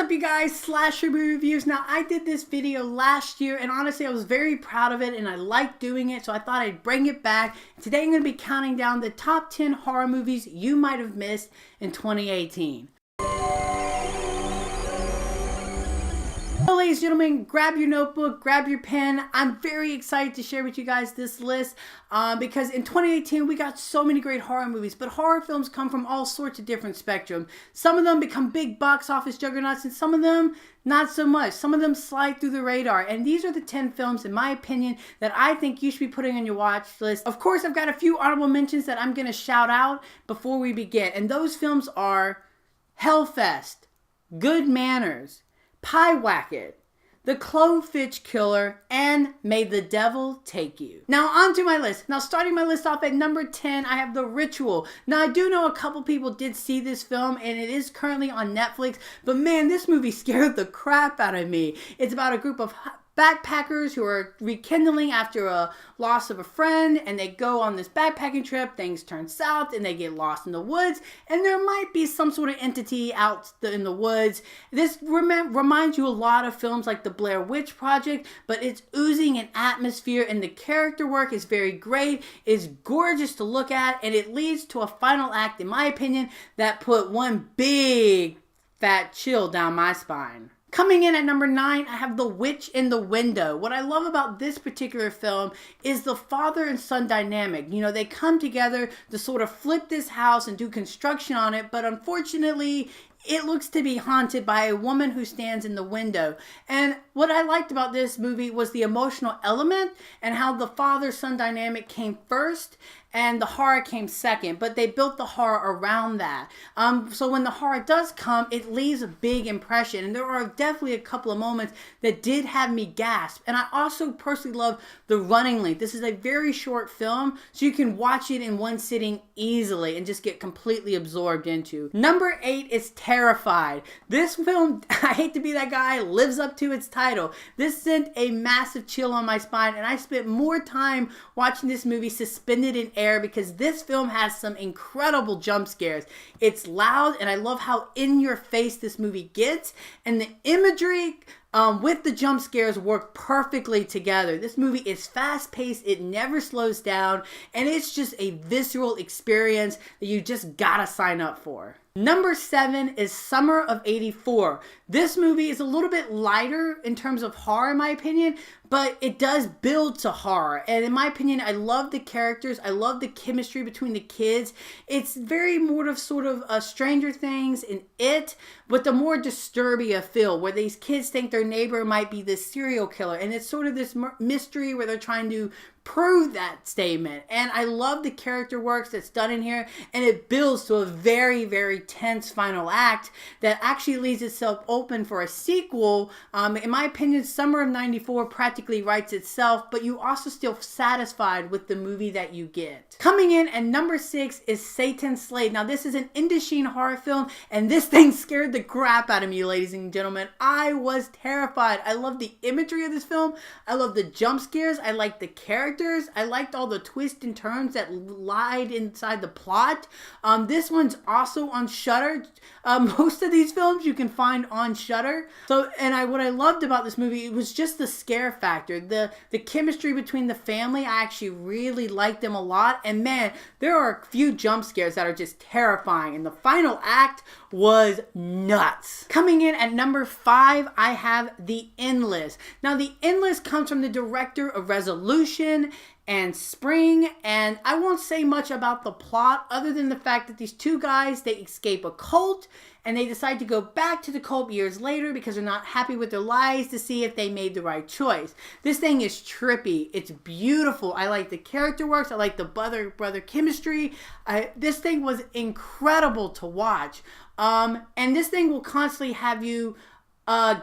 up, you guys? Slasher movie reviews. Now, I did this video last year, and honestly, I was very proud of it, and I liked doing it, so I thought I'd bring it back. Today, I'm going to be counting down the top 10 horror movies you might have missed in 2018. So, ladies and gentlemen, grab your notebook, grab your pen. I'm very excited to share with you guys this list because in 2018 we got so many great horror movies, but horror films come from all sorts of different spectrum. Some of them become big box office juggernauts, and some of them not so much. Some of them slide through the radar, and these are the 10 films, in my opinion, that I think you should be putting on your watch list. Of course, I've got a few honorable mentions that I'm going to shout out before we begin, and those films are Hellfest, Good Manners, Pyewacket, The Cloverfish Killer, and May the Devil Take You. Now onto my list. Now starting my list off at number 10, I have The Ritual. Now I do know a couple people did see this film, and it is currently on Netflix, but man, this movie scared the crap out of me. It's about a group of backpackers who are rekindling after a loss of a friend, and they go on this backpacking trip. Things turn south and they get lost in the woods, and there might be some sort of entity out in the woods. This reminds you a lot of films like the Blair Witch Project, but it's oozing an atmosphere, and the character work is very great. It's gorgeous to look at, and it leads to a final act, in my opinion, that put one big fat chill down my spine. Coming in at number 9, I have The Witch in the Window. What I love about this particular film is the father and son dynamic. You know, they come together to sort of flip this house and do construction on it, but unfortunately, it looks to be haunted by a woman who stands in the window. And what I liked about this movie was the emotional element and how the father-son dynamic came first and the horror came second, but they built the horror around that. So when the horror does come, it leaves a big impression, and there are definitely a couple of moments that did have me gasp. And I also personally love the running length. This is a very short film, so you can watch it in one sitting easily and just get completely absorbed into. Number 8 is Terrified. This film, I hate to be that guy, lives up to its title. This sent a massive chill on my spine, and I spent more time watching this movie suspended in air because this film has some incredible jump scares. It's loud, and I love how in your face this movie gets, and the imagery with the jump scares work perfectly together. This movie is fast paced, it never slows down, and it's just a visceral experience that you just gotta sign up for. Number 7 is Summer of '84. This movie is a little bit lighter in terms of horror, in my opinion, but it does build to horror. And in my opinion, I love the characters. I love the chemistry between the kids. It's very more of sort of a Stranger Things and It, but the more Disturbia feel, where these kids think their neighbor might be this serial killer. And it's sort of this mystery where they're trying to prove that statement. And I love the character work that's done in here, and it builds to a very, very tense final act that actually leaves itself open for a sequel. In my opinion, Summer of '94 practically writes itself, but you also still satisfied with the movie that you get. Coming in at number 6 is Satan's Slade. Now this is an Indocene horror film, and this thing scared the crap out of me, ladies and gentlemen. I was terrified. I love the imagery of this film. I love the jump scares. I like the characters. I liked all the twists and turns that lied inside the plot. This one's also on Shudder. Most of these films you can find on Shudder. So, and what I loved about this movie, it was just the scare factor, the chemistry between the family. I actually really liked them a lot. And man, there are a few jump scares that are just terrifying. And the final act was nuts. Coming in at number 5, I have The Endless. Now, The Endless comes from the director of Resolution and Spring, and I won't say much about the plot other than the fact that these two guys, they escape a cult, and they decide to go back to the cult years later because they're not happy with their lives to see if they made the right choice. This thing is trippy. It's beautiful. I like the character works. I like the brother chemistry. This thing was incredible to watch. And this thing will constantly have you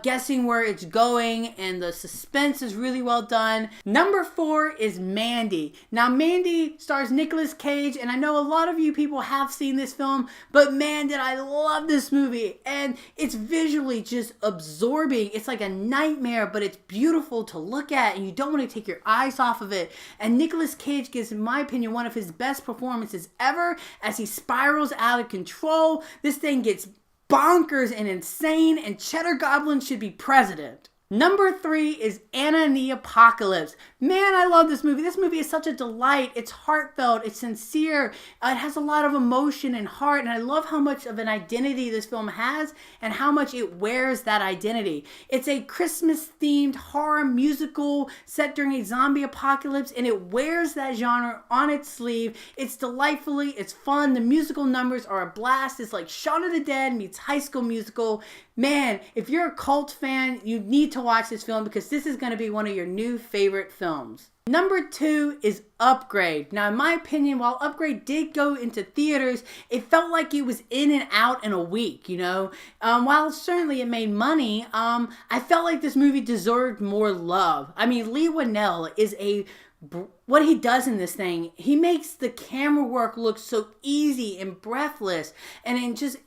guessing where it's going, and the suspense is really well done. Number 4 is Mandy. Now, Mandy stars Nicolas Cage, and I know a lot of you people have seen this film, but man, did I love this movie. And it's visually just absorbing. It's like a nightmare, but it's beautiful to look at, and you don't want to take your eyes off of it. And Nicolas Cage gives, in my opinion, one of his best performances ever as he spirals out of control. This thing gets bonkers and insane, and Cheddar Goblin should be president. Number 3 is Anna and the Apocalypse. Man, I love this movie. This movie is such a delight. It's heartfelt. It's sincere. It has a lot of emotion and heart. And I love how much of an identity this film has and how much it wears that identity. It's a Christmas-themed horror musical set during a zombie apocalypse. And it wears that genre on its sleeve. It's delightfully. It's fun. The musical numbers are a blast. It's like Shaun of the Dead meets High School Musical. Man, if you're a cult fan, you need to watch this film because this is going to be one of your new favorite films. Number 2 is Upgrade. Now, in my opinion, while Upgrade did go into theaters, it felt like it was in and out in a week, you know? While certainly it made money, I felt like this movie deserved more love. I mean, Lee Winnell is what he does in this thing, he makes the camera work look so easy and breathless, and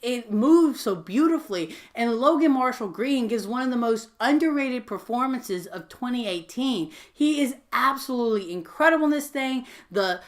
it moves so beautifully. And Logan Marshall Green gives one of the most underrated performances of 2018. He is absolutely incredible in this thing. The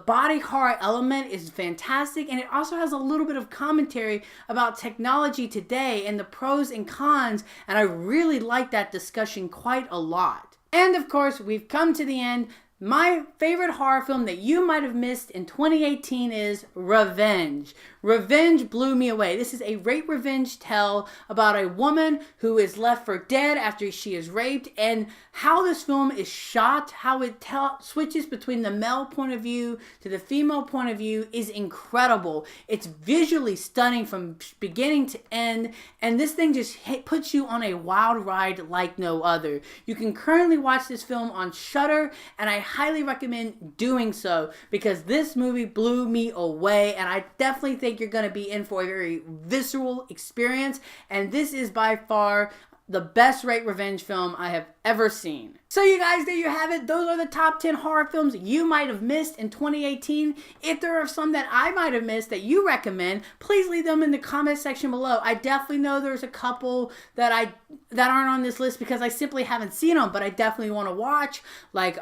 body horror element is fantastic, and it also has a little bit of commentary about technology today and the pros and cons, and I really like that discussion quite a lot. And of course, we've come to the end. My favorite horror film that you might have missed in 2018 is Revenge. Revenge blew me away. This is a rape revenge tale about a woman who is left for dead after she is raped, and how this film is shot, how it switches between the male point of view to the female point of view is incredible. It's visually stunning from beginning to end, and this thing just puts you on a wild ride like no other. You can currently watch this film on Shudder, and I highly recommend doing so because this movie blew me away, and I definitely think you're going to be in for a very visceral experience, and this is by far the best rape revenge film I have ever seen. So you guys, there you have it. Those are the top 10 horror films you might have missed in 2018. If there are some that I might have missed that you recommend, please leave them in the comment section below. I definitely know there's a couple that aren't on this list because I simply haven't seen them, but I definitely want to watch. Like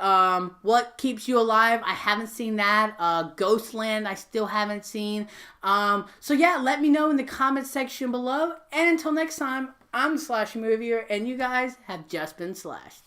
What Keeps You Alive, I haven't seen that. Ghostland, I still haven't seen. So yeah, let me know in the comment section below. And until next time, I'm the Slashy Movie Reviewer, and you guys have just been slashed.